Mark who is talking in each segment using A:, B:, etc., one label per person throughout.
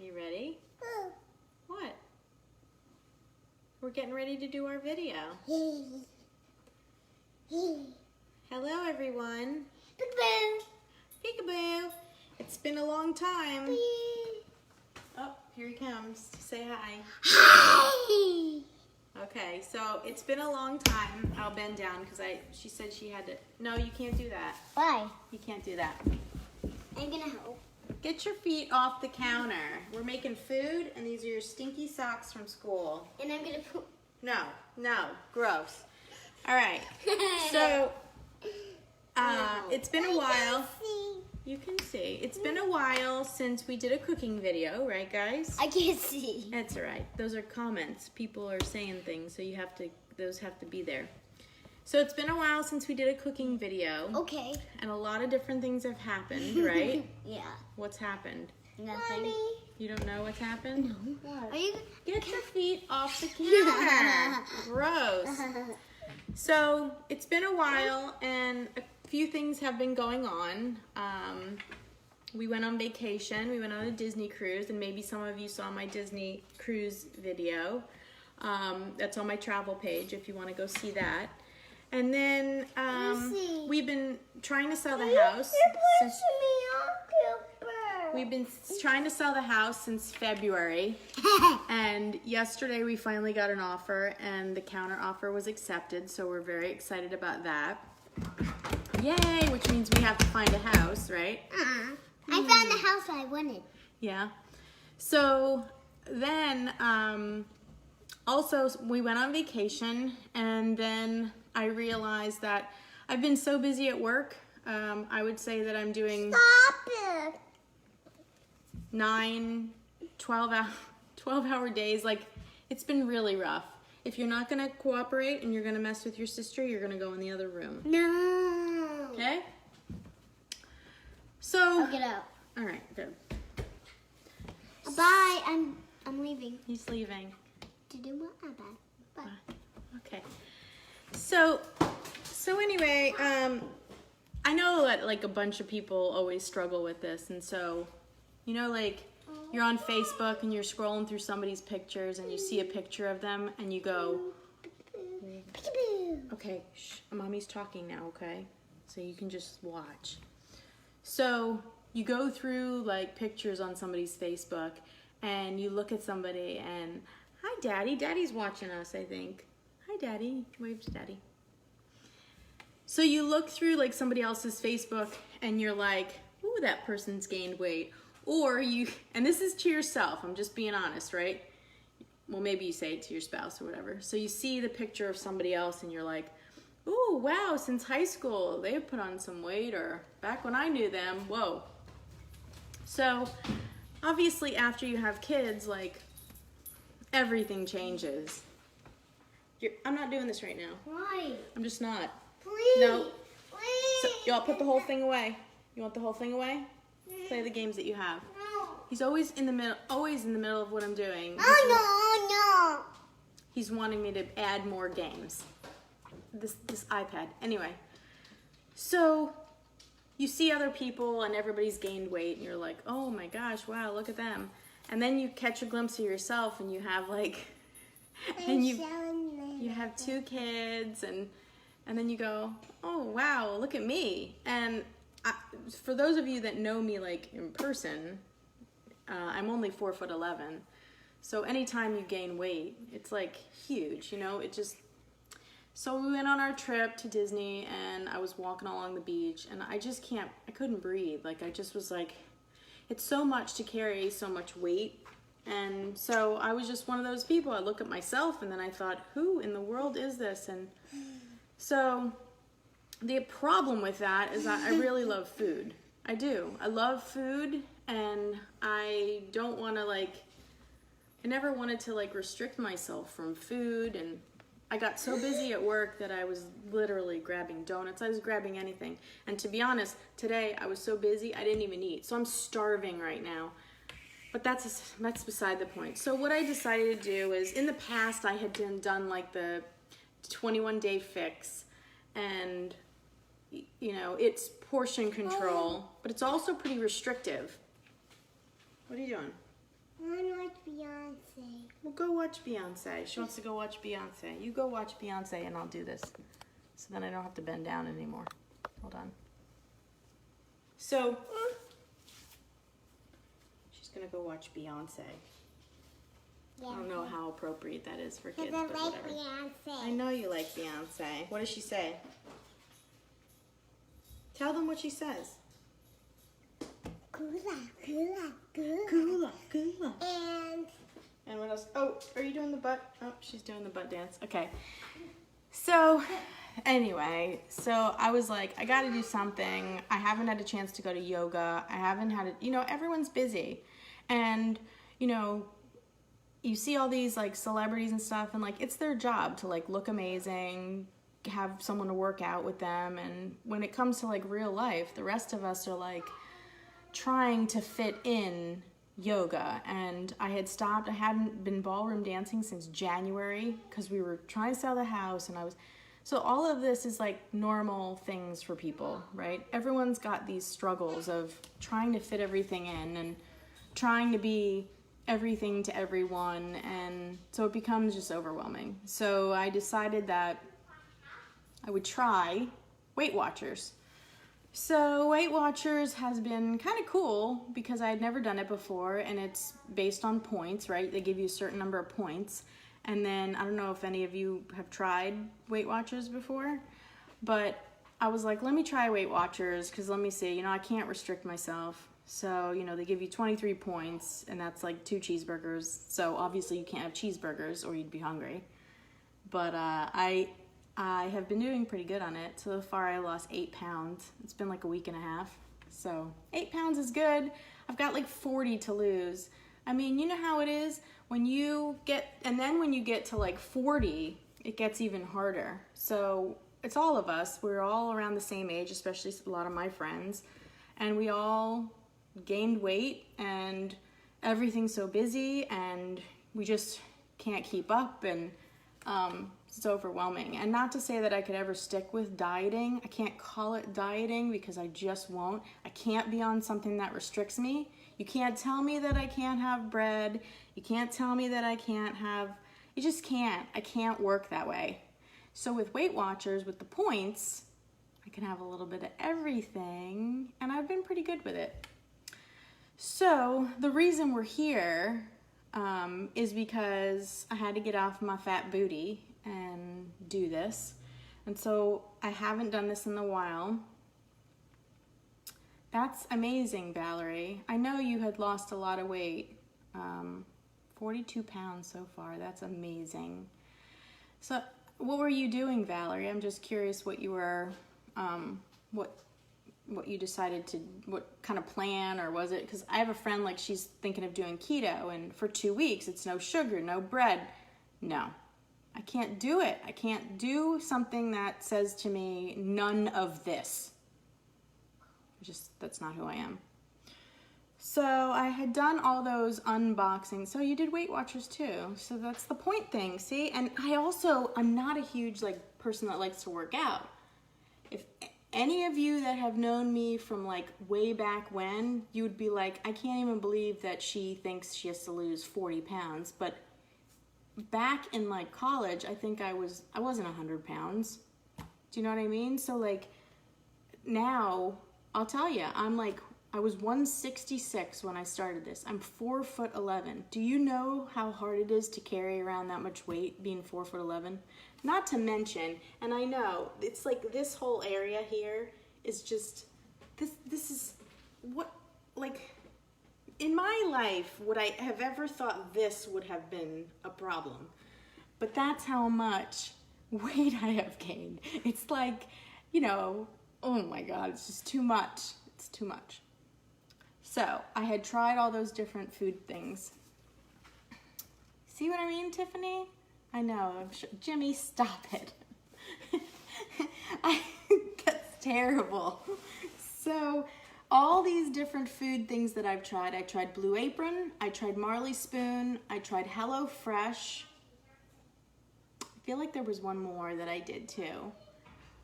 A: You ready? What? We're getting ready to do our video. Hello, everyone.
B: Peekaboo.
A: Peekaboo. It's been a long time. Oh, here he comes. Say hi.
B: Hi.
A: Okay, so it's been a long time. I'll bend down because she said she had to. No, you can't do that.
B: Why?
A: You can't do that.
B: I'm gonna help.
A: Get your feet off the counter. We're making food, and these are your stinky socks from school.
B: And I'm gonna poop.
A: No, gross. All right, so it's been a while. You can see. It's been a while since we did a cooking video, right, guys?
B: I can't see.
A: That's all right. Those are comments. People are saying things, so those have to be there. So it's been a while since we did a cooking video.
B: Okay.
A: And a lot of different things have happened, right?
B: Yeah.
A: What's happened?
B: Nothing.
A: You don't know what's happened?
B: No.
A: What?
B: Are you?
A: Get your feet off the counter. Gross. So it's been a while, and a few things have been going on. We went on vacation. We went on a Disney cruise, and maybe some of you saw my Disney cruise video. That's on my travel page if you want to go see that. And then we've been trying to sell the house. We've been trying to sell the house since February, and yesterday we finally got an offer, and the counter offer was accepted, so we're very excited about that. Yay, which means we have to find a house, right?
B: I found the house I wanted.
A: Yeah. So then also we went on vacation, and then I realized that I've been so busy at work. I would say that I'm doing
B: Stop it.
A: 9, 12-hour days. Like, it's been really rough. If you're not going to cooperate and you're going to mess with your sister, you're going to go in the other room.
B: No.
A: Okay? So,
B: I'll get out.
A: all right, good.
B: Bye. I'm leaving.
A: He's leaving.
B: To do what? Bye. Bye.
A: Okay. So anyway, I know that like a bunch of people always struggle with this, and so, you know, like you're on Facebook and you're scrolling through somebody's pictures and you see a picture of them and you go,
B: Peekaboo.
A: okay, shh, mommy's talking now, okay? So you can just watch. So you go through like pictures on somebody's Facebook and you look at somebody and, hi daddy, daddy's watching us, I think. Hi daddy, wave to daddy. So you look through like somebody else's Facebook and you're like, ooh, that person's gained weight. Or and this is to yourself, I'm just being honest, right? Well, maybe you say it to your spouse or whatever. So you see the picture of somebody else and you're like, ooh, wow, since high school, they've put on some weight, or back when I knew them, whoa. So obviously after you have kids, like everything changes. I'm not doing this right now.
B: Why?
A: I'm just not.
B: Please.
A: No.
B: Please.
A: So, y'all put the whole thing away. You want the whole thing away? Play the games that you have.
B: No.
A: He's always in the middle of what I'm doing.
B: Oh, no.
A: He's wanting me to add more games. This iPad. Anyway. So you see other people and everybody's gained weight and you're like, oh my gosh, wow, look at them. And then you catch a glimpse of yourself and you have like, and you have 2 kids and then you go, oh wow, look at me. And for those of you that know me like in person, I'm only 4'11", so anytime you gain weight, it's like huge, you know. So we went on our trip to Disney and I was walking along the beach and I couldn't breathe. Like I just was like, it's so much to carry so much weight. And so I was just one of those people. I look at myself and then I thought, who in the world is this? And so the problem with that is that I really love food. I do. I love food, and I don't want to I never wanted to restrict myself from food, and I got so busy at work that I was literally grabbing donuts. I was grabbing anything. And to be honest, today I was so busy I didn't even eat. So I'm starving right now. But that's beside the point. So what I decided to do is, in the past I had done like the 21-day fix, and you know, it's portion control, but it's also pretty restrictive. What are you doing?
B: I watch Beyonce.
A: Well, go watch Beyonce. She wants to go watch Beyonce. You go watch Beyonce and I'll do this. So then I don't have to bend down anymore. Hold on. So, she's gonna go watch Beyonce.
B: Yeah.
A: I don't know how appropriate that is for kids,
B: Because I
A: but
B: like
A: whatever.
B: Beyonce.
A: I know you like Beyonce. What does she say? Tell them what she says.
B: Kula, kula, kula.
A: Kula, kula.
B: And
A: what else? Oh, are you doing the butt? Oh, she's doing the butt dance. Okay. So, anyway, so I was like, I got to do something. I haven't had a chance to go to yoga. I haven't had everyone's busy. And, you see all these like celebrities and stuff, and like it's their job to like look amazing, have someone to work out with them. And when it comes to like real life, the rest of us are like trying to fit in yoga. And I had stopped. I hadn't been ballroom dancing since January because we were trying to sell the house, and so all of this is like normal things for people, right? Everyone's got these struggles of trying to fit everything in and trying to be everything to everyone, and so it becomes just overwhelming. So I decided that I would try Weight Watchers. So Weight Watchers has been kind of cool because I had never done it before, and it's based on points, right? They give you a certain number of points. And then I don't know if any of you have tried Weight Watchers before, but I was like, let me try Weight Watchers because let me see, I can't restrict myself. So, they give you 23 points, and that's like 2 cheeseburgers. So obviously you can't have cheeseburgers or you'd be hungry. But I have been doing pretty good on it. So far I lost 8 pounds. It's been like a week and a half. So 8 pounds is good. I've got like 40 to lose. I mean, you know how it is when you get to like 40, it gets even harder. So it's all of us. We're all around the same age, especially a lot of my friends. And we all gained weight, and everything's so busy, and we just can't keep up, and it's overwhelming. And not to say that I could ever stick with dieting. I can't call it dieting because I just won't. I can't be on something that restricts me. You can't tell me that I can't have bread. You can't tell me that I can't have, you just can't. I can't work that way. So with Weight Watchers, with the points, I can have a little bit of everything, and I've been pretty good with it. So the reason we're here is because I had to get off my fat booty and do this. And so I haven't done this in a while. That's amazing, Valerie. I know you had lost a lot of weight. 42 pounds so far. That's amazing. So what were you doing, Valerie? I'm just curious what you were, what you decided to, what kind of plan, or was it, because I have a friend, like, she's thinking of doing keto, and for 2 weeks it's no sugar, no bread. No, I can't do it. I can't do something that says to me, none of this. That's not who I am. So I had done all those unboxings. So you did Weight Watchers too. So that's the point thing, see? And I'm not a huge person that likes to work out. If any of you that have known me from way back when, you would be like, I can't even believe that she thinks she has to lose 40 pounds. But back in college, I think I wasn't 100 pounds. Do you know what I mean? So now, I'll tell you, I was 166 when I started this. I'm 4'11". Do you know how hard it is to carry around that much weight being 4'11"? Not to mention, and I know, it's this whole area here is just, this is, what, in my life, would I have ever thought this would have been a problem? But that's how much weight I have gained. It's oh my God, it's just too much. It's too much. So I had tried all those different food things. See what I mean, Tiffany? I know, I'm sure. Jimmy, stop it. That's terrible. So all these different food things that I've tried. I tried Blue Apron, I tried Marley Spoon, I tried Hello Fresh. I feel like there was one more that I did too.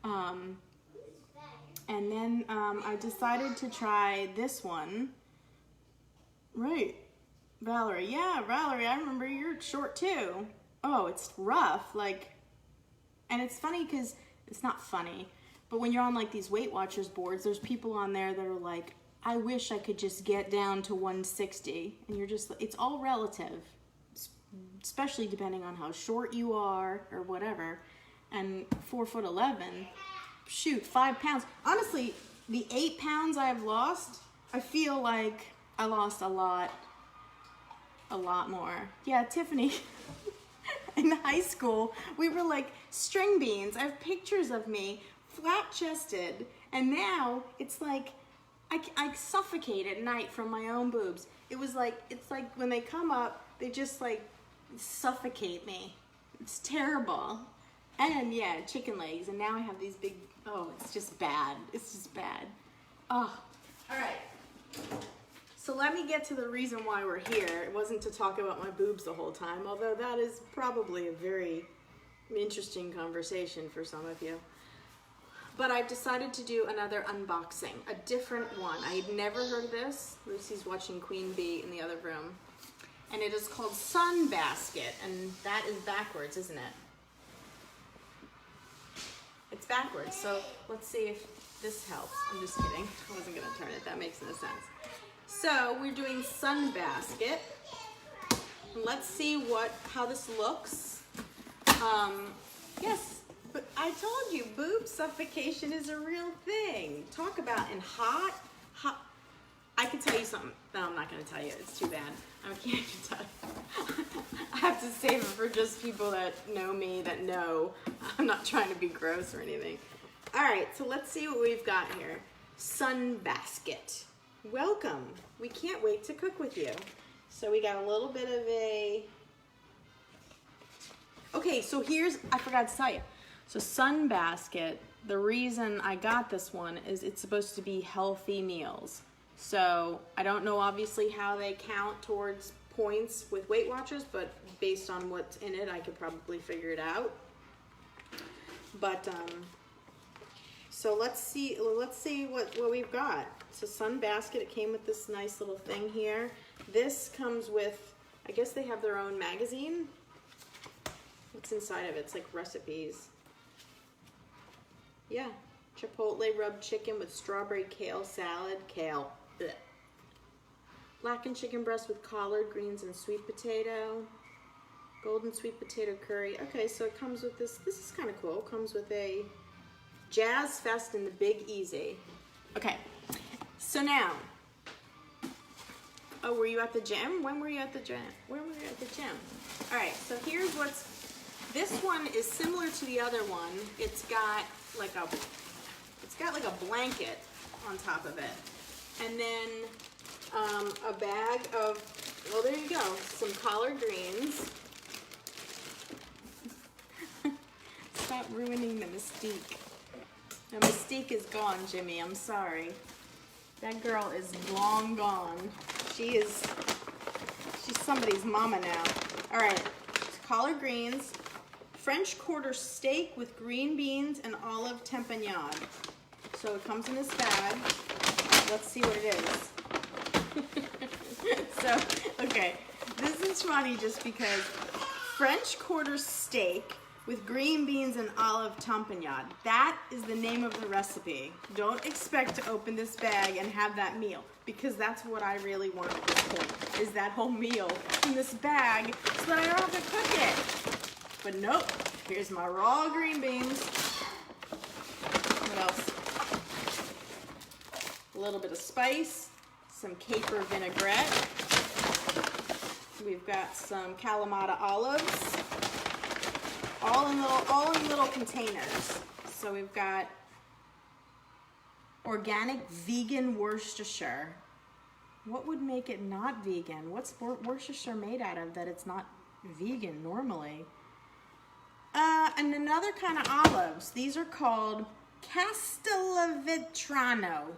A: And then I decided to try this one. Right. Valerie, yeah, Valerie, I remember you're short too. Oh, it's rough, like, and it's funny because it's not funny, but when you're on like these Weight Watchers boards, there's people on there that are like, I wish I could just get down to 160, and you're just, it's all relative, especially depending on how short you are or whatever. And 4'11", shoot, 5 pounds. Honestly, the 8 pounds I have lost, I feel like I lost a lot more. Yeah, Tiffany, in high school, we were like string beans. I have pictures of me flat-chested, and now it's like I suffocate at night from my own boobs. It's like when they come up, they just like suffocate me. It's terrible. And yeah, chicken legs, and now I have these big, oh, it's just bad. It's just bad. Oh, all right. So let me get to the reason why we're here. It wasn't to talk about my boobs the whole time, although that is probably a very interesting conversation for some of you. But I've decided to do another unboxing, a different one. I had never heard of this. Lucy's watching Queen Bee in the other room. And it is called Sun Basket, and that is backwards, isn't it? It's backwards, so let's see if this helps. I'm just kidding. I wasn't gonna turn it, that makes no sense. So we're doing Sun Basket. Let's see how this looks. Yes, but I told you, boob suffocation is a real thing. Talk about in hot. I can tell you something. No, I'm not gonna tell you, it's too bad. I can't even tell you. I have to save it for just people that know me, that know. I'm not trying to be gross or anything. All right, so let's see what we've got here. Sun Basket. Welcome. We can't wait to cook with you. So we got a little bit of a... Okay, so I forgot to tell you. So Sun Basket, the reason I got this one is it's supposed to be healthy meals. So I don't know obviously how they count towards points with Weight Watchers, but based on what's in it, I could probably figure it out. But so let's see what we've got. It's a Sun Basket. It came with this nice little thing here. This comes with, I guess they have their own magazine. What's inside of it? It's like recipes. Yeah, Chipotle rubbed chicken with strawberry kale salad. Kale. Blech. Blackened chicken breast with collard greens and sweet potato. Golden sweet potato curry. Okay, so it comes with this. This is kind of cool. It comes with a Jazz Fest in the Big Easy. Okay, so now. Oh, were you at the gym? When were you at the gym? When were you at the gym? All right, so here's what's. This one is similar to the other one. It's got like a blanket on top of it, and then a bag of. Well, there you go. Some collard greens. Stop ruining the mystique. The mystique is gone, Jimmy. I'm sorry. That girl is long gone. She's somebody's mama now. All right, collard greens, French quarter steak with green beans and olive tempeh. So it comes in this bag. Let's see what it is. So, okay, this is funny just because French quarter steak with green beans and olive tempeh. That is the name of the recipe. Don't expect to open this bag and have that meal, because that's what I really want at this point, is that whole meal in this bag so that I don't have to cook it. But nope, here's my raw green beans. What else? A little bit of spice, some caper vinaigrette. We've got some Kalamata olives. All in little containers. So we've got organic vegan Worcestershire. What would make it not vegan? What's Worcestershire made out of that it's not vegan normally? And another kind of olives. These are called Castellavecchio.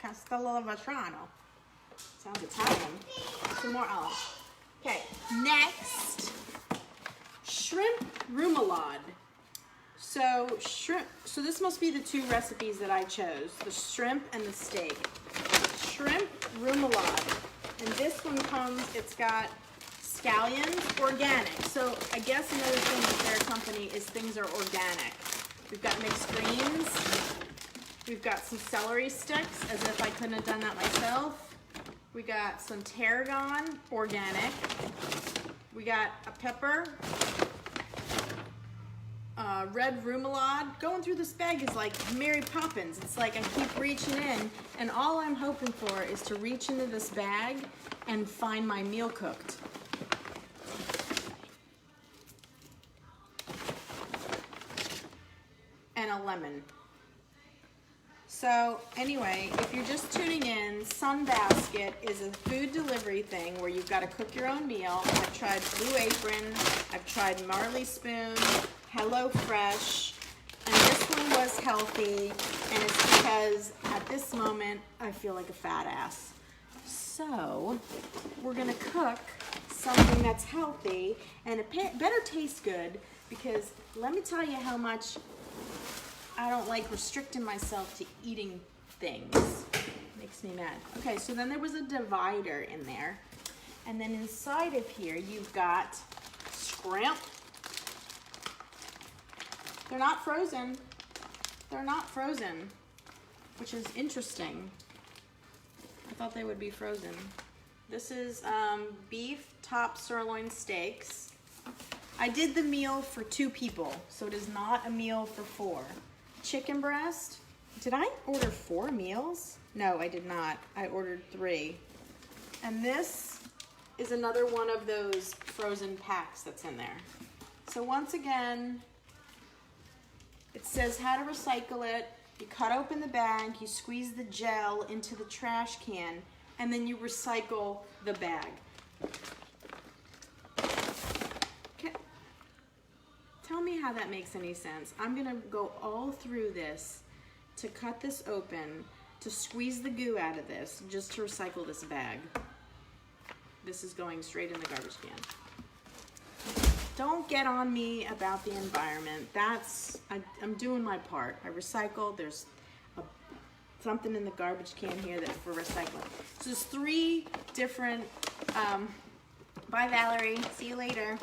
A: Castellavecchio. Sounds Italian. Some more olives. Okay, next. Shrimp remoulade. So this must be the two recipes that I chose, the shrimp and the steak. Shrimp remoulade. And this one comes, it's got scallions, organic. So I guess another thing with their company is things are organic. We've got mixed greens. We've got some celery sticks, as if I couldn't have done that myself. We got some tarragon, organic. We got a pepper, red remoulade. Going through this bag is like Mary Poppins. It's like I keep reaching in, and all I'm hoping for is to reach into this bag and find my meal cooked. And a lemon. So anyway, if you're just tuning in, Sunbasket is a food delivery thing where you've got to cook your own meal. I've tried Blue Apron, I've tried Marley Spoon, HelloFresh, and this one was healthy, and it's because at this moment I feel like a fat ass. So we're gonna cook something that's healthy, and it better taste good, because let me tell you how much I don't like restricting myself to eating things. Makes me mad. Okay, so then there was a divider in there. And then inside of here, you've got shrimp. They're not frozen. They're not frozen, which is interesting. I thought they would be frozen. This is beef top sirloin steaks. I did the meal for 2 people, so it is not a meal for 4. Chicken breast. Did I order 4 meals? No, I did not. I ordered 3. And this is another one of those frozen packs that's in there. So once again, it says how to recycle it. You cut open the bag, you squeeze the gel into the trash can, and then you recycle the bag. Tell me how that makes any sense. I'm gonna go all through this to cut this open, to squeeze the goo out of this, just to recycle this bag. This is going straight in the garbage can. Don't get on me about the environment. I'm doing my part. I recycle, there's something in the garbage can here that's for recycling. So there's 3 different, bye Valerie, see you later.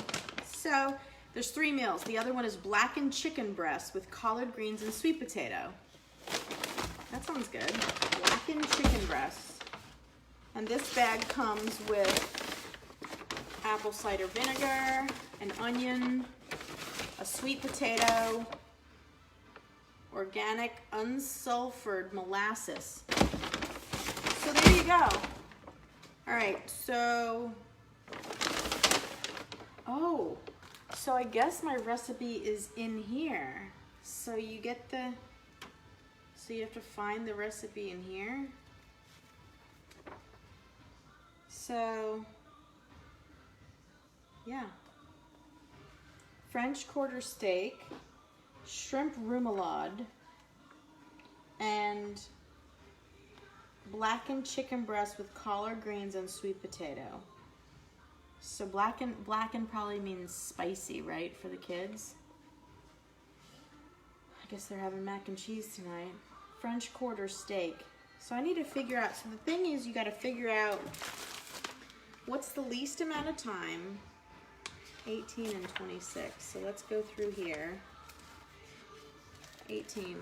A: So, there's 3 meals. The other one is blackened chicken breast with collard greens and sweet potato. That sounds good. Blackened chicken breast. And this bag comes with apple cider vinegar, an onion, a sweet potato, organic unsulfured molasses. So there you go. All right, so, oh. So I guess my recipe is in here. So you have to find the recipe in here. So, yeah. French quarter steak, shrimp remoulade, and blackened chicken breast with collard greens and sweet potato. So blackened probably means spicy, right, for the kids? I guess they're having mac and cheese tonight. French quarter steak. So I need to figure out, so the thing is you got to figure out what's the least amount of time. 18 and 26. So let's go through here. 18.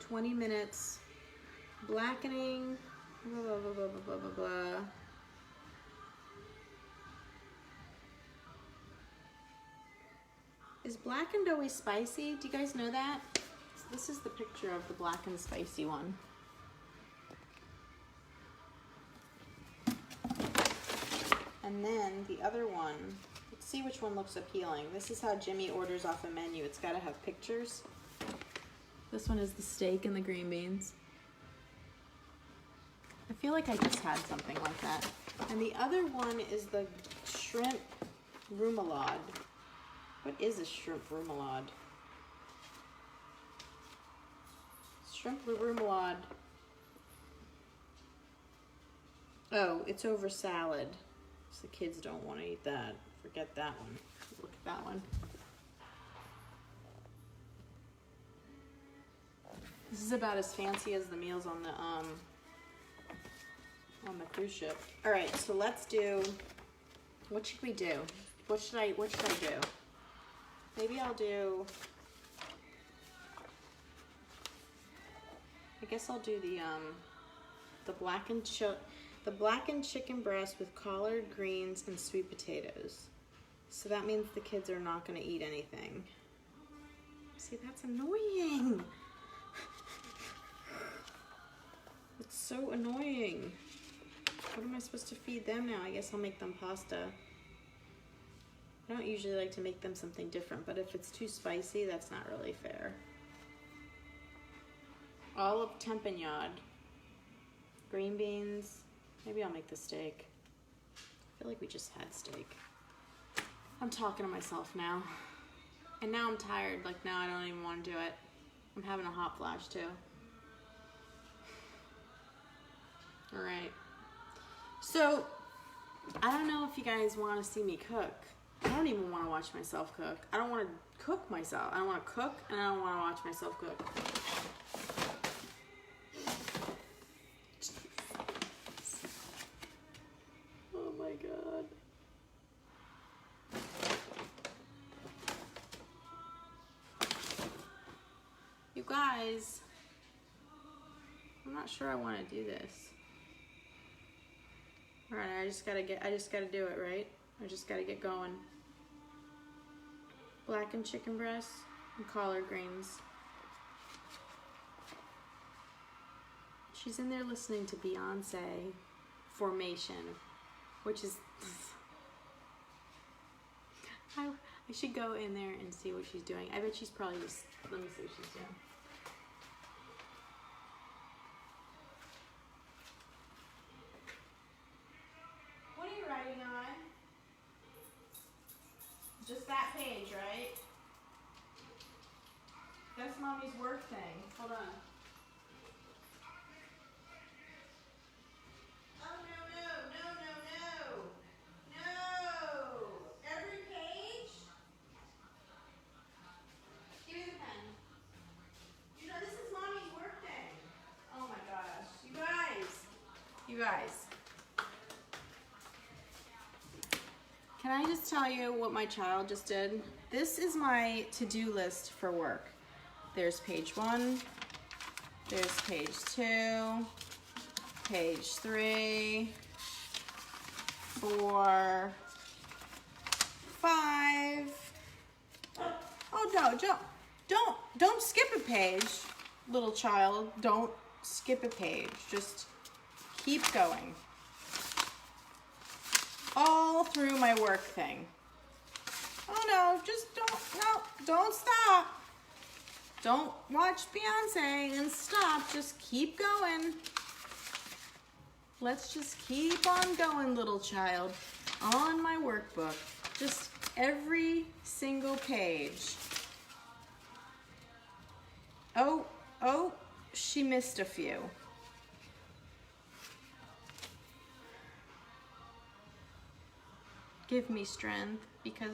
A: 20 minutes. Blackening. Blah, blah, blah, blah, blah, blah, blah. Is blackened always spicy? Do you guys know that? So this is the picture of the blackened spicy one. And then the other one, let's see which one looks appealing. This is how Jimmy orders off a menu. It's got to have pictures. This one is the steak and the green beans. I feel like I just had something like that. And the other one is the shrimp remoulade. What is a shrimp remoulade? Shrimp remoulade. Oh, it's over salad. So the kids don't want to eat that. Forget that one. Look at that one. This is about as fancy as the meals on on the cruise ship. All right, so let's do, what should we do? What should I do? Maybe I'll do, I guess I'll do the blackened chicken breast with collard greens and sweet potatoes. So that means the kids are not going to eat anything. See, that's annoying. It's so annoying. What am I supposed to feed them now? I guess I'll make them pasta. I don't usually like to make them something different, but if it's too spicy, that's not really fair. Olive tempeh, green beans. Maybe I'll make the steak. I feel like we just had steak. I'm talking to myself now. And now I'm tired. Like, now I don't even want to do it. I'm having a hot flash too. All right. So, I don't know if you guys want to see me cook. I don't even want to watch myself cook. I don't want to cook myself. I don't want to cook, and I don't want to watch myself cook. Oh my God. You guys, I'm not sure I want to do this. All right, I just gotta do it, right? I just gotta get going. Blackened chicken breast and collard greens. She's in there listening to Beyonce Formation, which is, I should go in there and see what she's doing. I bet she's probably just, let me see what she's doing. What are you writing on? Just that page, right? That's Mommy's work thing. Hold on. Oh, no. No! Every page? Give me the pen. You know, this is Mommy's work thing. Oh my gosh. You guys. Can I just tell you what my child just did? This is my to-do list for work. There's page 1, there's page 2, page 3, 4, 5. Oh no, don't skip a page, little child. Don't skip a page. Just keep going. All through my work thing. Oh no, just don't stop. Don't watch Beyonce and stop. Just keep going. Let's just keep on going, little child. On my workbook. Just every single page. Oh, she missed a few. Give me strength, because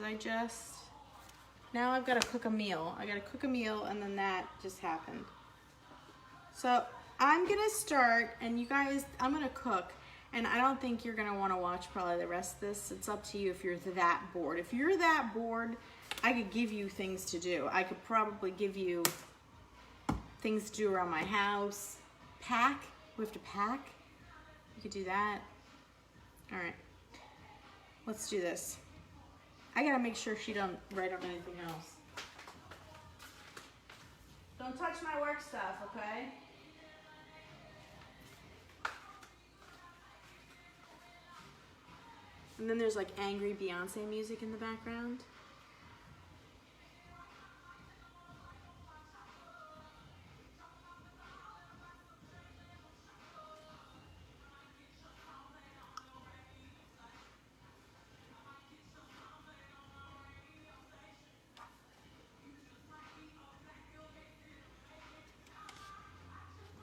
A: now I've got to cook a meal. I got to cook a meal, and then that just happened. So I'm going to start, and you guys, I'm going to cook, and I don't think you're going to want to watch probably the rest of this. It's up to you if you're that bored. If you're that bored, I could give you things to do. I could probably give you things to do around my house. Pack. We have to pack. You could do that. All right. Let's do this. I gotta make sure she don't write on anything else. Don't touch my work stuff, okay? And then there's like angry Beyonce music in the background.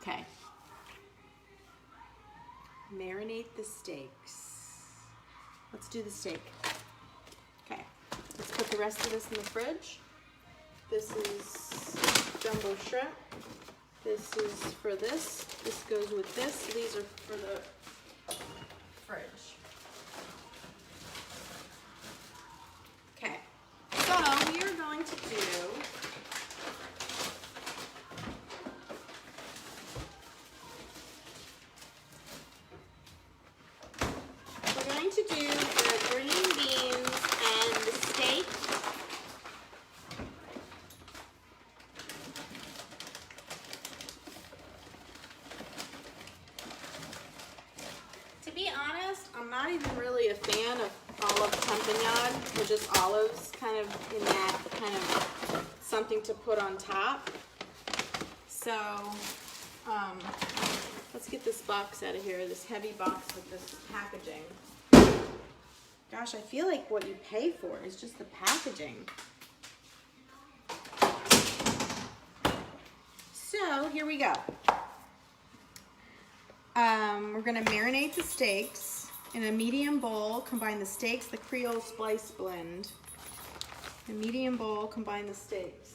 A: Okay. Marinate the steaks. Let's do the steak. Okay. Let's put the rest of this in the fridge. This is jumbo shrimp. This is for this. This goes with this. These are for the even really a fan of olive tempeh, or just olives kind of in that kind of something to put on top. So let's get this box out of here, this heavy box with this packaging. Gosh, I feel like what you pay for is just the packaging. So here we go. We're gonna marinate the steaks in a medium bowl. Combine the steaks, the Creole Spice blend. A medium bowl, combine the steaks.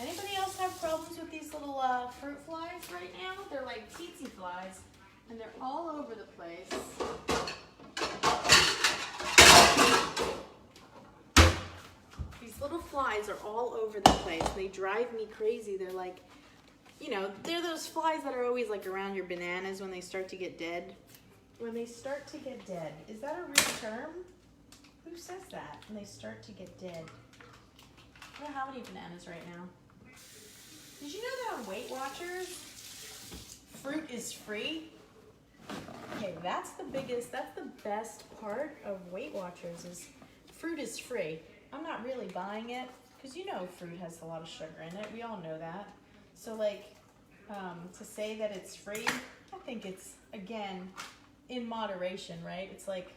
A: Anybody else have problems with these little fruit flies right now? They're like tsetse flies, and they're all over the place. These little flies are all over the place. They drive me crazy. They're like, you know, they're those flies that are always like around your bananas when they start to get dead. When they start to get dead. Is that a real term? Who says that? When they start to get dead. I don't have any bananas right now. Did you know that on Weight Watchers, fruit is free? Okay, that's the best part of Weight Watchers is fruit is free. I'm not really buying it because you know fruit has a lot of sugar in it. We all know that. So like to say that it's free, I think it's, again, in moderation, right? It's like,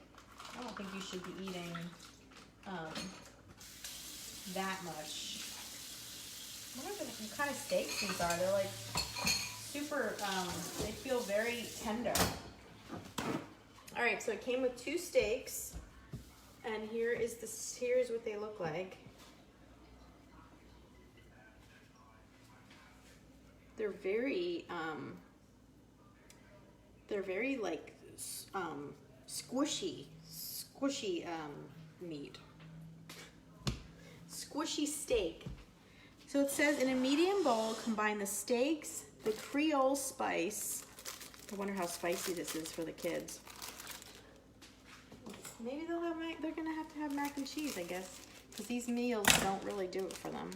A: I don't think you should be eating that much. I wonder what kind of steaks these are. They're like super, they feel very tender. All right, so it came with 2 steaks, and here's what they look like. They're very like squishy meat. Squishy steak. So it says in a medium bowl, combine the steaks, the Creole spice. I wonder how spicy this is for the kids. Maybe they're gonna have to have mac and cheese, I guess, because these meals don't really do it for them.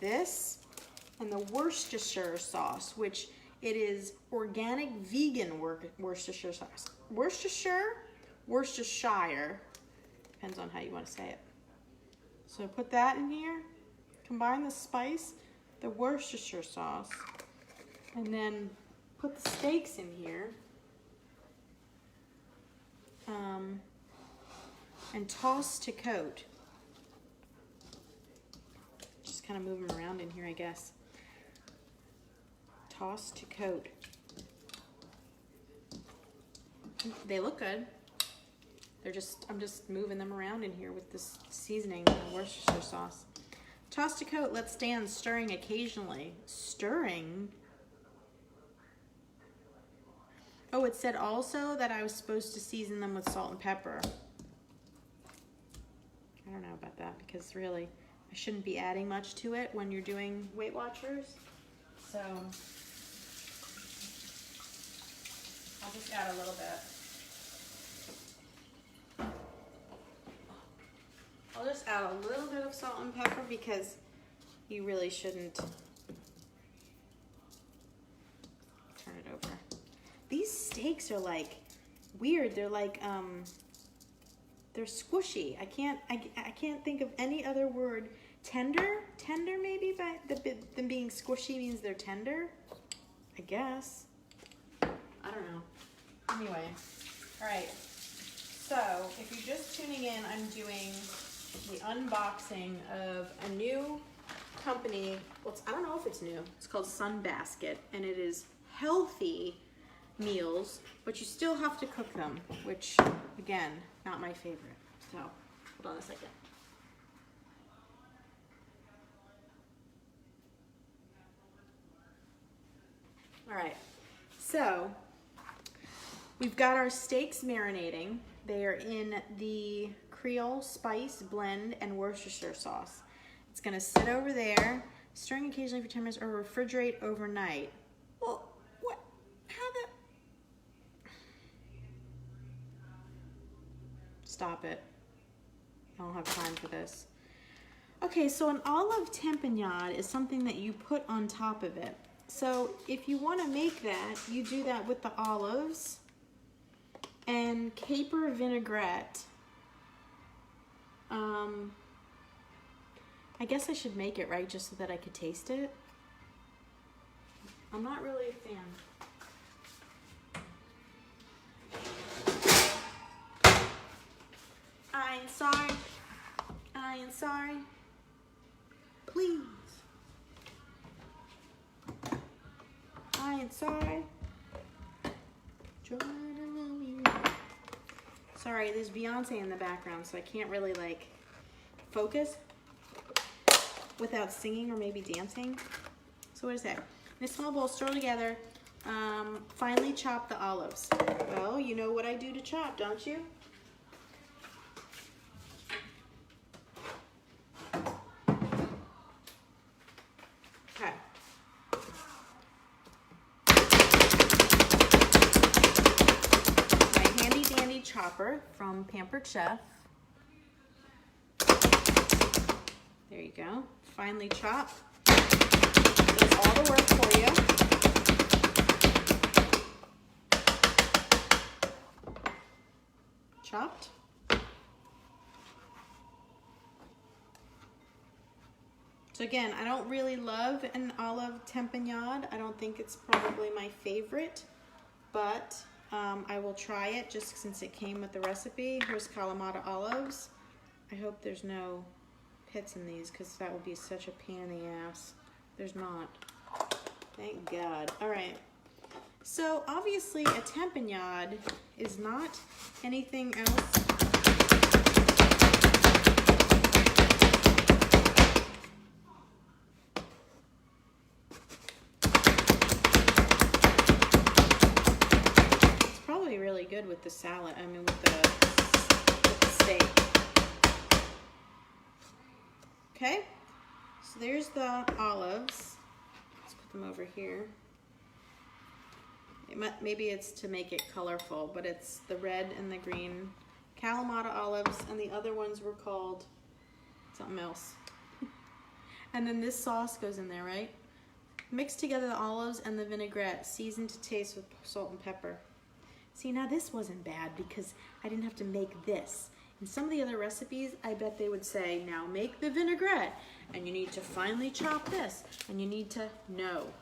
A: This and the Worcestershire sauce, which it is organic vegan Worcestershire sauce. Worcestershire, depends on how you want to say it. So put that in here, combine the spice, the Worcestershire sauce, and then put the steaks in here. And toss to coat. Just kind of move them around in here, I guess. Toss to coat. They look good. I'm just moving them around in here with this seasoning and the Worcestershire sauce. Toss to coat, let stand, stirring occasionally. Stirring? Oh, it said also that I was supposed to season them with salt and pepper. I don't know about that because really I shouldn't be adding much to it when you're doing Weight Watchers. So I'll just add a little bit. I'll just add a little bit of salt and pepper because you really shouldn't. Turn it over. These steaks are like weird. They're like they're squishy. I can't think of any other word. Tender maybe, but them being squishy means they're tender, I guess. I don't know. Anyway, all right. So if you're just tuning in, I'm doing the unboxing of a new company. Well, I don't know if it's new. It's called Sunbasket, and it is healthy meals, but you still have to cook them, which, again, not my favorite. So, hold on a second. All right, so we've got our steaks marinating. They are in the Creole Spice blend and Worcestershire sauce. It's gonna sit over there, stirring occasionally for 10 minutes, or refrigerate overnight. Well, what? How the? Stop it. I don't have time for this. Okay, so an olive tempeh is something that you put on top of it. So if you want to make that, you do that with the olives and caper vinaigrette. I guess I should make it, right, just so that I could taste it. I'm not really a fan. I am sorry. I am sorry. Please. I am sorry. Sorry, there's Beyonce in the background, so I can't really like focus without singing or maybe dancing. So what is that? In a small bowl, stir together. Finely chop the olives. Well, you know what I do to chop, don't you? Okay. My handy dandy chopper from Pampered Chef. There you go. Finely chop. Does all the work for you. Chopped. So again, I don't really love an olive tempanyade. I don't think it's probably my favorite, but I will try it just since it came with the recipe. Here's Kalamata olives. I hope there's no pits in these because that would be such a pain in the ass. There's not. Thank God. All right. So obviously a tempanyade is not anything else. It's probably really good with the salad. I mean with the steak. Okay, so there's the olives. Let's put them over here. Maybe it's to make it colorful, but it's the red and the green Kalamata olives, and the other ones were called something else. And then this sauce goes in there, right? Mix together the olives and the vinaigrette, season to taste with salt and pepper. See, now this wasn't bad because I didn't have to make this. In some of the other recipes, I bet they would say, now make the vinaigrette, and you need to finely chop this, and you need to, no.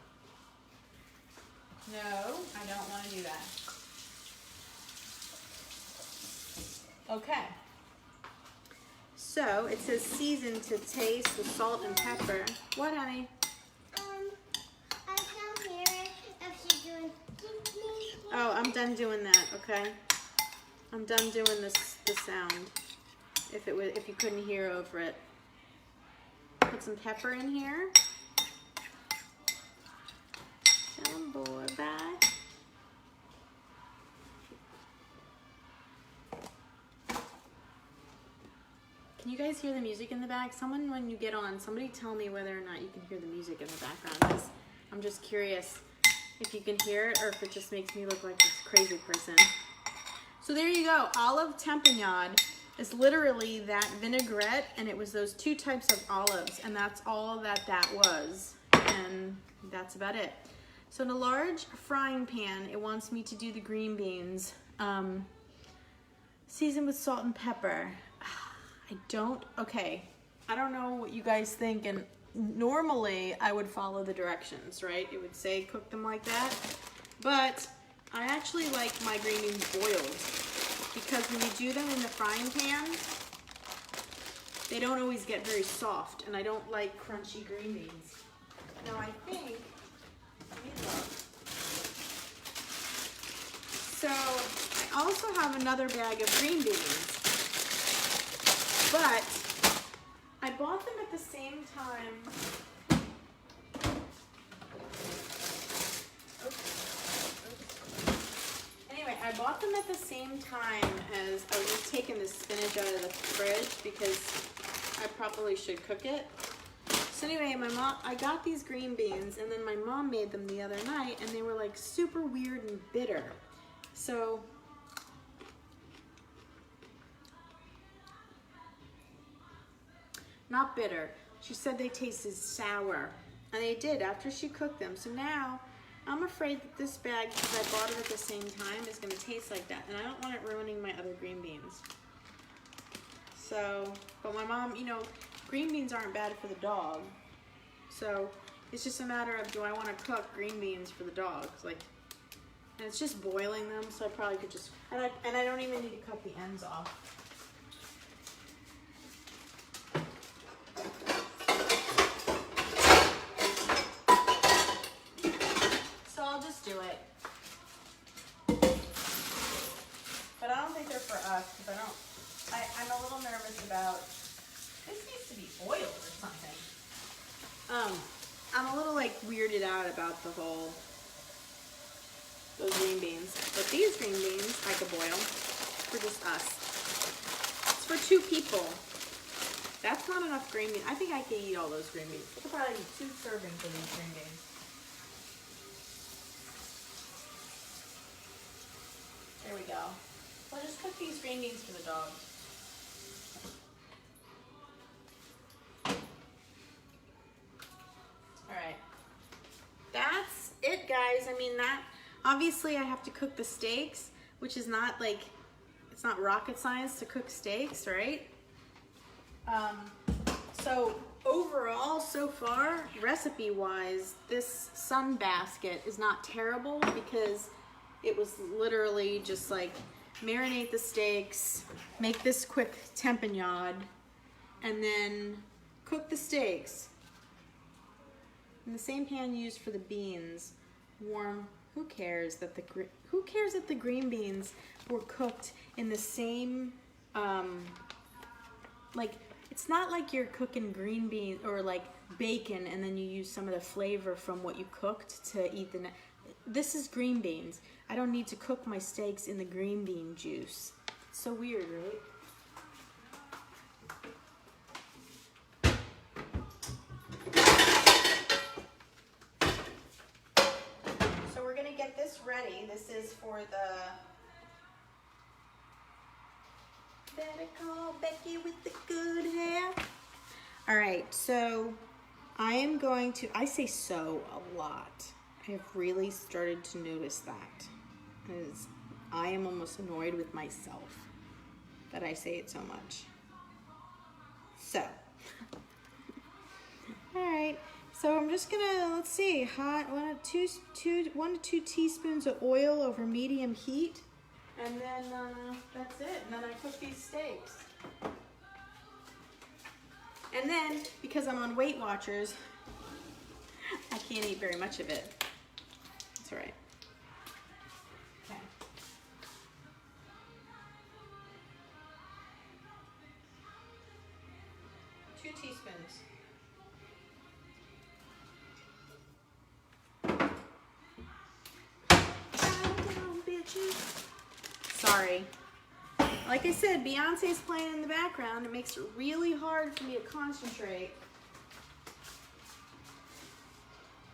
A: No, I don't want to do that. Okay. So, it says season to taste with salt and pepper. What, honey?
B: I can't hear it if she's doing.
A: Oh, I'm done doing that, okay? I'm done doing the sound. If you couldn't hear over it. Put some pepper in here. Tell him boy bye. Can you guys hear the music in the back? Someone, when you get on, somebody tell me whether or not you can hear the music in the background. 'Cause I'm just curious if you can hear it or if it just makes me look like this crazy person. So there you go. Olive tempanyade is literally that vinaigrette, and it was those two types of olives, and that's all that was, and that's about it. So in a large frying pan, it wants me to do the green beans, seasoned with salt and pepper. I don't know what you guys think, and normally I would follow the directions, right? It would say cook them like that, but I actually like my green beans boiled because when you do them in the frying pan, they don't always get very soft, and I don't like crunchy green beans. Now I think, let me look. So I also have another bag of green beans, but I bought them at the same time. Anyway, I bought them at the same time as I was just taking the spinach out of the fridge because I probably should cook it. So anyway, I got these green beans, and then my mom made them the other night, and they were like super weird and bitter. So not bitter. She said they tasted sour. And they did after she cooked them. So now I'm afraid that this bag, because I bought it at the same time, is going to taste like that. And I don't want it ruining my other green beans. So, but my mom, you know, green beans aren't bad for the dog. So it's just a matter of, do I want to cook green beans for the dogs? Like, and it's just boiling them, so I probably could just, and I don't even need to cut the ends off. So I'll just do it. But I don't think they're for us, because I'm a little nervous about, this needs to be oiled or something. I'm a little like weirded out about those green beans. But these green beans I could boil for just us. It's for 2 people. That's not enough green beans. I think I could eat all those green beans. I could probably eat 2 servings of these green beans. There we go. I'll just cook these green beans for the dogs. Alright. That's it, guys. I mean, that obviously I have to cook the steaks, which is not like, it's not rocket science to cook steaks, right? So overall, so far, recipe-wise, this sun basket is not terrible because it was literally just like marinate the steaks, make this quick tempeh, and then cook the steaks. In the same pan used for the beans, warm. Who cares that the green beans were cooked in the same, like, it's not like you're cooking green beans or like bacon and then you use some of the flavor from what you cooked to eat the this is green beans. I don't need to cook my steaks in the green bean juice. It's so weird, right? So we're gonna get this ready. This is for the Better Call Becky with the good hair. All right, so I am going to, I say so a lot. I've really started to notice that. Because I am almost annoyed with myself that I say it so much. So, all right. So I'm just gonna, let's see, hot 1 to 2 teaspoons of oil over medium heat. And then that's it. And then I cook these steaks. And then, because I'm on Weight Watchers, I can't eat very much of it. That's all right. Okay. Two teaspoons. Down, bitches. Sorry. Like I said, Beyonce's playing in the background. It makes it really hard for me to concentrate.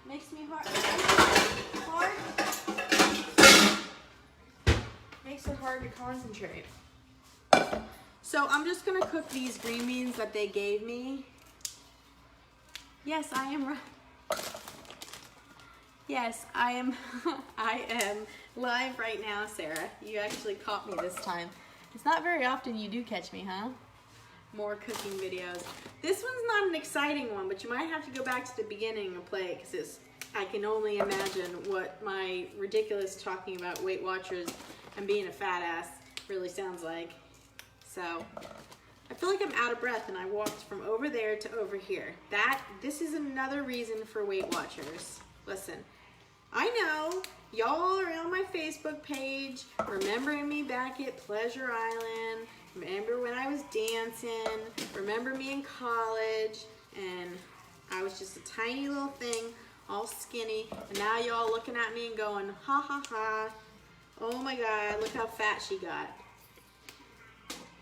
A: Makes me hard. Makes it hard to concentrate. So I'm just gonna cook these green beans that they gave me. Yes, I am right. Yes, I am. I am live right now, Sarah. You actually caught me this time. It's not very often you do catch me, huh? More cooking videos. This one's not an exciting one, but you might have to go back to the beginning and play it because I can only imagine what my ridiculous talking about Weight Watchers and being a fat ass really sounds like. So I feel like I'm out of breath and I walked from over there to over here. This is another reason for Weight Watchers. Listen, I know y'all are on my Facebook page, remembering me back at Pleasure Island, remember when I was dancing, remember me in college, and I was just a tiny little thing, all skinny, and now y'all looking at me and going, ha ha ha, oh my God, look how fat she got.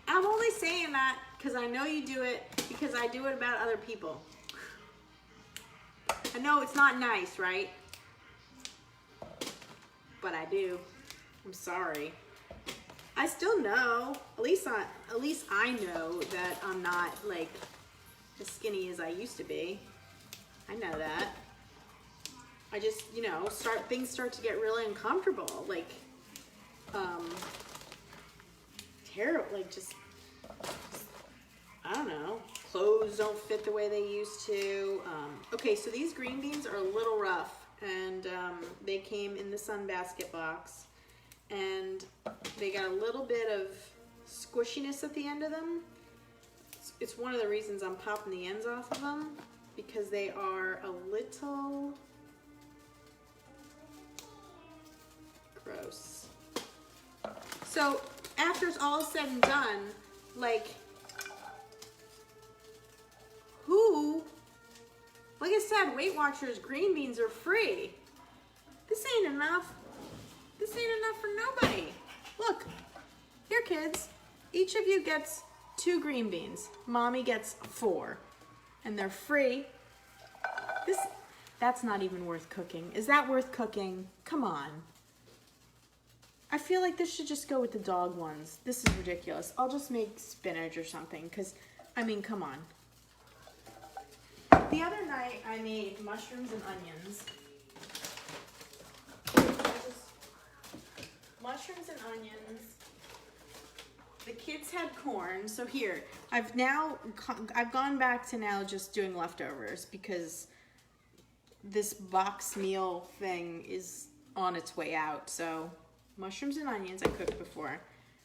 A: I'm only saying that because I know you do it, because I do it about other people. I know it's not nice, right? But I do. I'm sorry. I still know. At least I know that I'm not like as skinny as I used to be. I know that. I just, you know, things start to get really uncomfortable. Like, terrible, like just, I don't know. Clothes don't fit the way they used to. Okay, so these green beans are a little rough, and they came in the Sunbasket box, and they got a little bit of squishiness at the end of them. It's one of the reasons I'm popping the ends off of them, because they are a little gross. So after it's all said and done, like, like I said, Weight Watchers green beans are free. This ain't enough. This ain't enough for nobody. Look, here kids, each of you gets 2 green beans. Mommy gets 4, and they're free. That's not even worth cooking. Is that worth cooking? Come on. I feel like this should just go with the dog ones. This is ridiculous. I'll just make spinach or something, because, I mean, come on. The other night, I made mushrooms and onions. Mushrooms and onions. The kids had corn, so here, I've gone back to now just doing leftovers, because this box meal thing is on its way out. So mushrooms and onions I cooked before,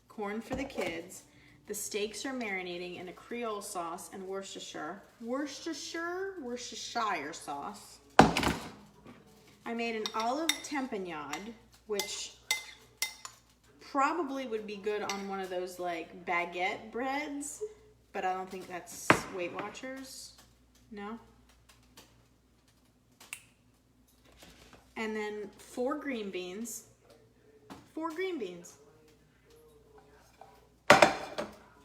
A: corn for the kids. The steaks are marinating in a Creole sauce and Worcestershire sauce. I made an olive tempanyade, which probably would be good on one of those like baguette breads, but I don't think that's Weight Watchers. No. And then 4 green beans. 4 green beans.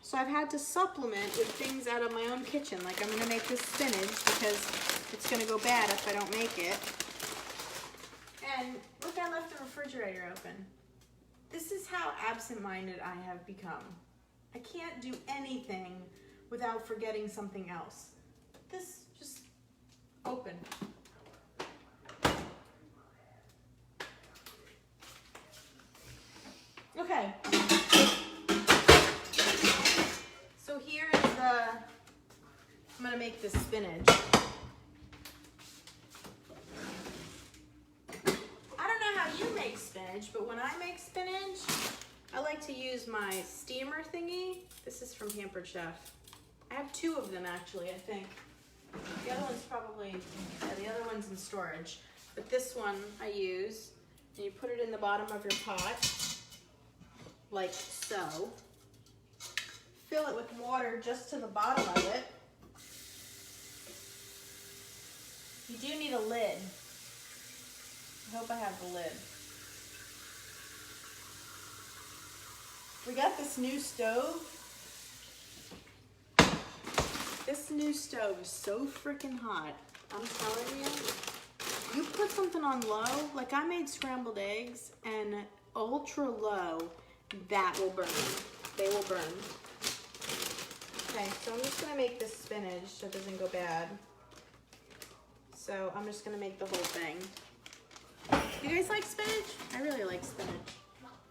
A: So I've had to supplement with things out of my own kitchen. Like I'm gonna make this spinach because it's gonna go bad if I don't make it. And look, I left the refrigerator open. This is how absent-minded I have become. I can't do anything without forgetting something else. This just open. Okay. So here is I'm gonna make this spinach. I don't know how you make spinach, but when I make spinach, I like to use my steamer thingy. This is from Pampered Chef. I have 2 of them actually, I think. The other one's probably, yeah, the other one's in storage. But this one I use, and you put it in the bottom of your pot, like so. Fill it with water just to the bottom of it. You do need a lid. I hope I have the lid. We got this new stove. This new stove is so freaking hot. I'm telling you. You put something on low, like I made scrambled eggs, and ultra low, that will burn. They will burn. Okay, so I'm just gonna make this spinach so it doesn't go bad. So I'm just gonna make the whole thing. You guys like spinach? I really like spinach.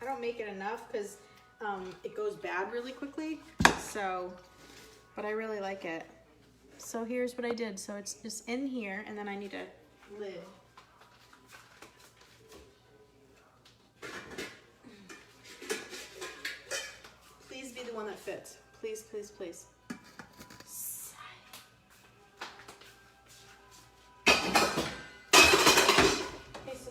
A: I don't make it enough because it goes bad really quickly. So, but I really like it. So here's what I did. So it's just in here, and then I need a lid. Please be the one that fits. Please, please, please. Okay, so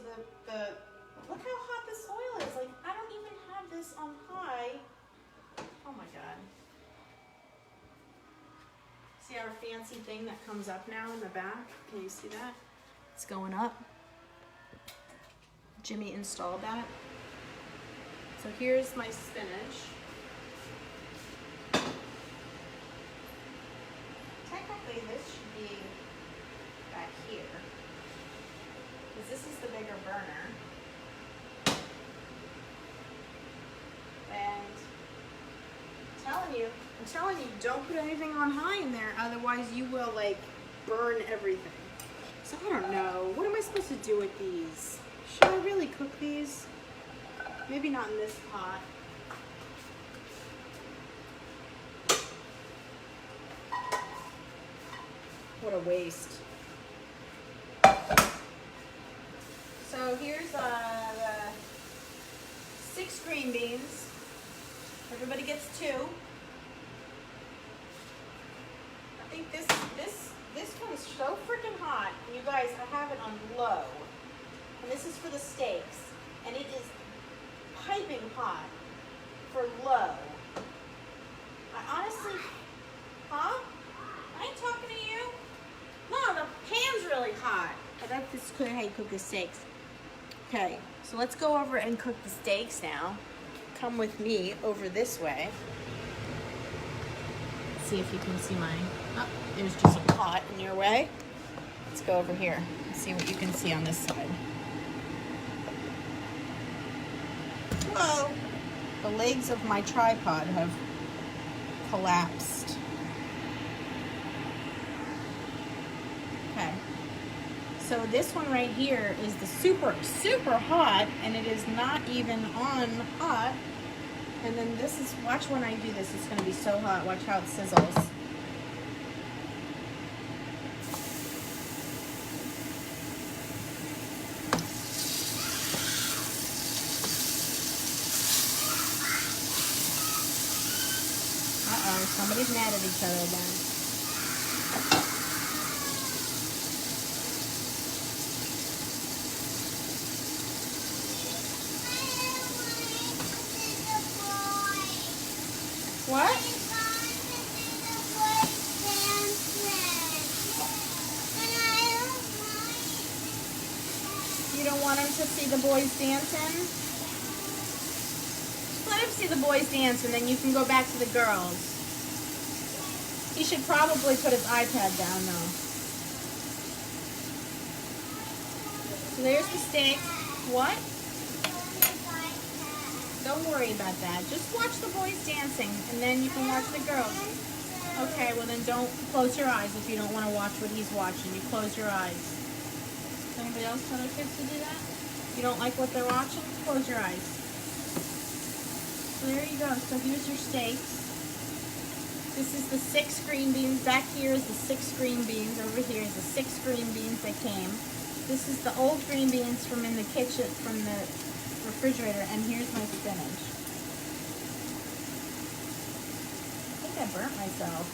A: look how hot this oil is. Like, I don't even have this on high. Oh my God. See our fancy thing that comes up now in the back? Can you see that? It's going up. Jimmy installed that. So here's my spinach. Technically this should be back here, because this is the bigger burner. And I'm telling you, don't put anything on high in there, otherwise you will like burn everything. So I don't know. What am I supposed to do with these? Should I really cook these? Maybe not in this pot. What a waste. So here's the 6 green beans. Everybody gets 2. I think this one's so freaking hot. You guys, I have it on low. And this is for the steaks. And it is piping hot for low. I honestly, huh? I ain't talking to you. No, the pan's really hot. I bet this is how you cook the steaks. Okay, so let's go over and cook the steaks now. Come with me over this way. Let's see if you can see mine. Oh, there's just a pot in your way. Let's go over here and see what you can see on this side. Whoa! The legs of my tripod have collapsed. Okay. So this one right here is the super, super hot, and it is not even on hot. And then this is, watch when I do this, it's gonna be so hot. Watch how it sizzles. Uh-oh, somebody's mad at each other again. What? You don't want him to see the boys dancing? Let him see the boys dance and then you can go back to the girls. He should probably put his iPad down though. So there's the steak. What? Don't worry about that. Just watch the boys dancing and then you can watch the girls. Okay, well then don't close your eyes if you don't want to watch what he's watching. You close your eyes. Does anybody else tell their kids to do that? You don't like what they're watching? Close your eyes. So there you go. So here's your steaks. This is the 6 green beans. Back here is the 6 green beans. Over here is the 6 green beans that came. This is the old green beans from in the kitchen, from the refrigerator, and here's my spinach. I think I burnt myself.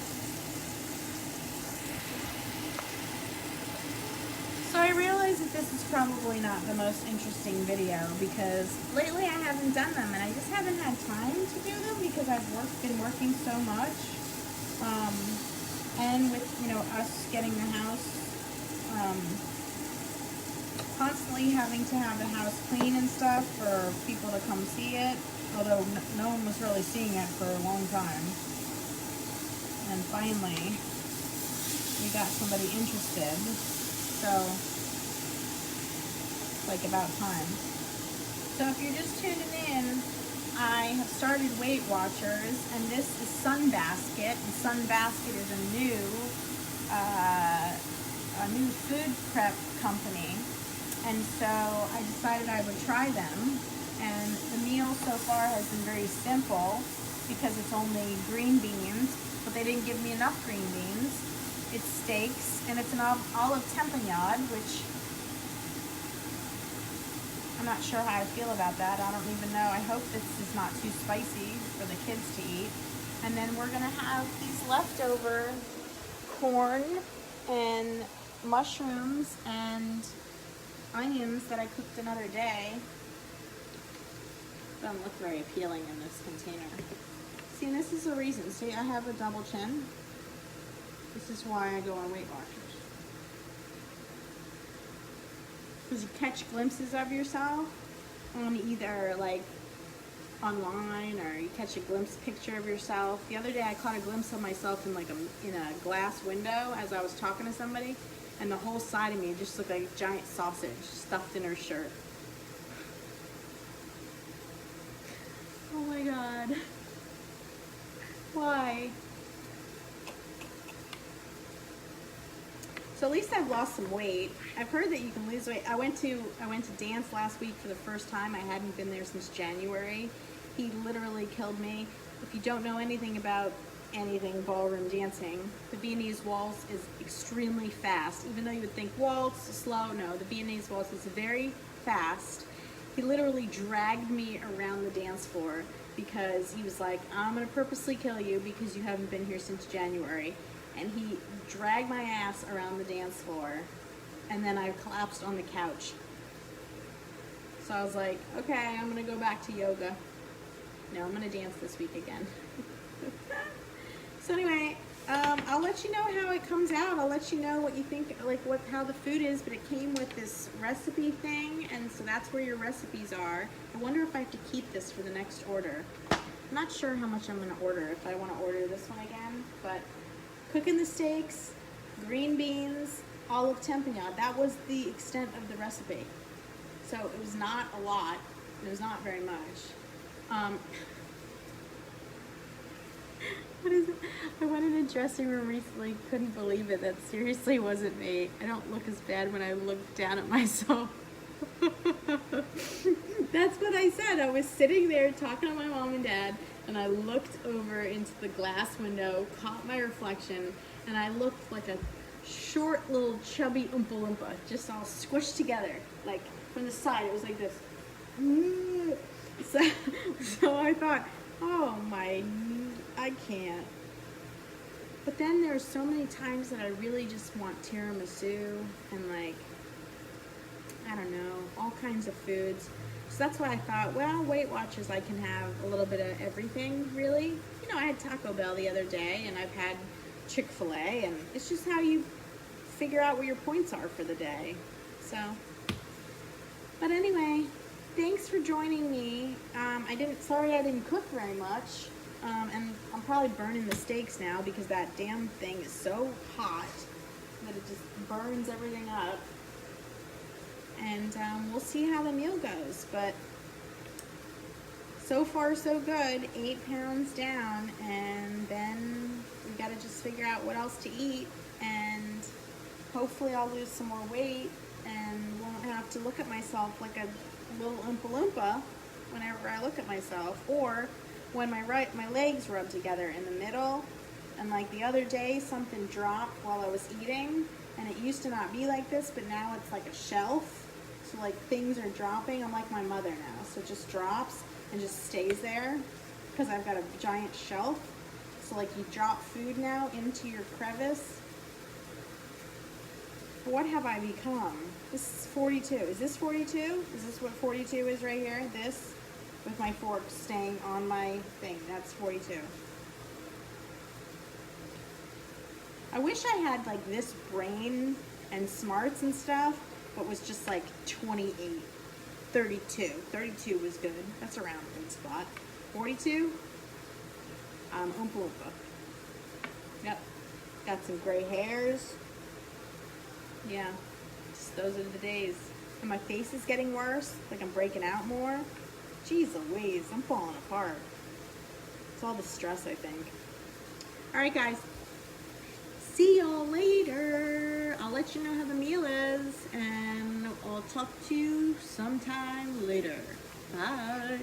A: So I realize that this is probably not the most interesting video because lately I haven't done them and I just haven't had time to do them because I've been working so much. And with, you know, us getting the house, constantly having to have the house clean and stuff for people to come see it, although no one was really seeing it for a long time. And finally, we got somebody interested, so it's like about time. So if you're just tuning in, I have started Weight Watchers, and this is Sunbasket. And Sunbasket is a new food prep company. And so I decided I would try them. And the meal so far has been very simple because it's only green beans, but they didn't give me enough green beans. It's steaks, and it's an olive tempeh, which I'm not sure how I feel about that. I don't even know. I hope this is not too spicy for the kids to eat. And then we're gonna have these leftover corn and mushrooms and onions that I cooked another day. Doesn't look very appealing in this container. See, this is the reason. See, I have a double chin. This is why I go on Weight Watchers. Because you catch glimpses of yourself on either like online or you catch a picture of yourself. The other day I caught a glimpse of myself in like in a glass window as I was talking to somebody, and the whole side of me just looked like a giant sausage stuffed in her shirt. Oh my God. Why? So
C: So at least I've lost some weight. I've heard that you can lose weight. I went to dance last week for the first time. I hadn't been there since January. He literally killed me. If you don't know anything about anything ballroom dancing, the Viennese waltz is extremely fast. Even though you would think waltz is slow, no, the Viennese waltz is very fast. He literally dragged me around the dance floor because he was like, I'm gonna purposely kill you because you haven't been here since January. And he dragged my ass around the dance floor, and then I collapsed on the couch. So I was like, okay, I'm gonna go back to yoga. No, I'm gonna dance this week again. So anyway, I'll let you know how it comes out. I'll let you know what you think, like how the food is, but it came with this recipe thing, and so that's where your recipes are. I wonder if I have to keep this for the next order. I'm not sure how much I'm gonna order, if I wanna order this one again, but cooking the steaks, green beans, olive tempeh. That was the extent of the recipe. So it was not a lot. It was not very much. What is it? I went in a dressing room recently, couldn't believe it. That seriously wasn't me. I don't look as bad when I look down at myself. That's what I said. I was sitting there talking to my mom and dad, and I looked over into the glass window, caught my reflection, and I looked like a short little chubby Oompa Loompa, just all squished together. Like from the side, it was like this. So I thought, oh my, I can't. But then there's so many times that I really just want tiramisu and like, I don't know, all kinds of foods. So that's why I thought, well, Weight Watchers, I can have a little bit of everything, really. You know, I had Taco Bell the other day, and I've had Chick-fil-A, and it's just how you figure out what your points are for the day. So, but anyway, thanks for joining me. Sorry I didn't cook very much, and I'm probably burning the steaks now because that damn thing is so hot that it just burns everything up. And we'll see how the meal goes, but so far so good. 8 pounds down, and then we gotta just figure out what else to eat, and hopefully I'll lose some more weight and won't have to look at myself like a little Oompa Loompa whenever I look at myself, or when my legs rub together in the middle. And like the other day, something dropped while I was eating, and it used to not be like this, but now it's like a shelf. So like things are dropping. I'm like my mother now, so it just drops and just stays there because I've got a giant shelf. So like you drop food now into your crevice. What have I become? This is 42. Is this 42? Is this what 42 is right here? This with my fork staying on my thing. That's 42. I wish I had like this brain and smarts and stuff, but was just like 28, 32. 32 was good. That's around a good spot. 42, Oompa Loompa. Yep. Got some gray hairs. Yeah, just those are the days. And my face is getting worse. Like I'm breaking out more. Jeez Louise, I'm falling apart. It's all the stress, I think. All right, guys. See y'all later. I'll let you know how the meal is, and I'll talk to you sometime later. Bye.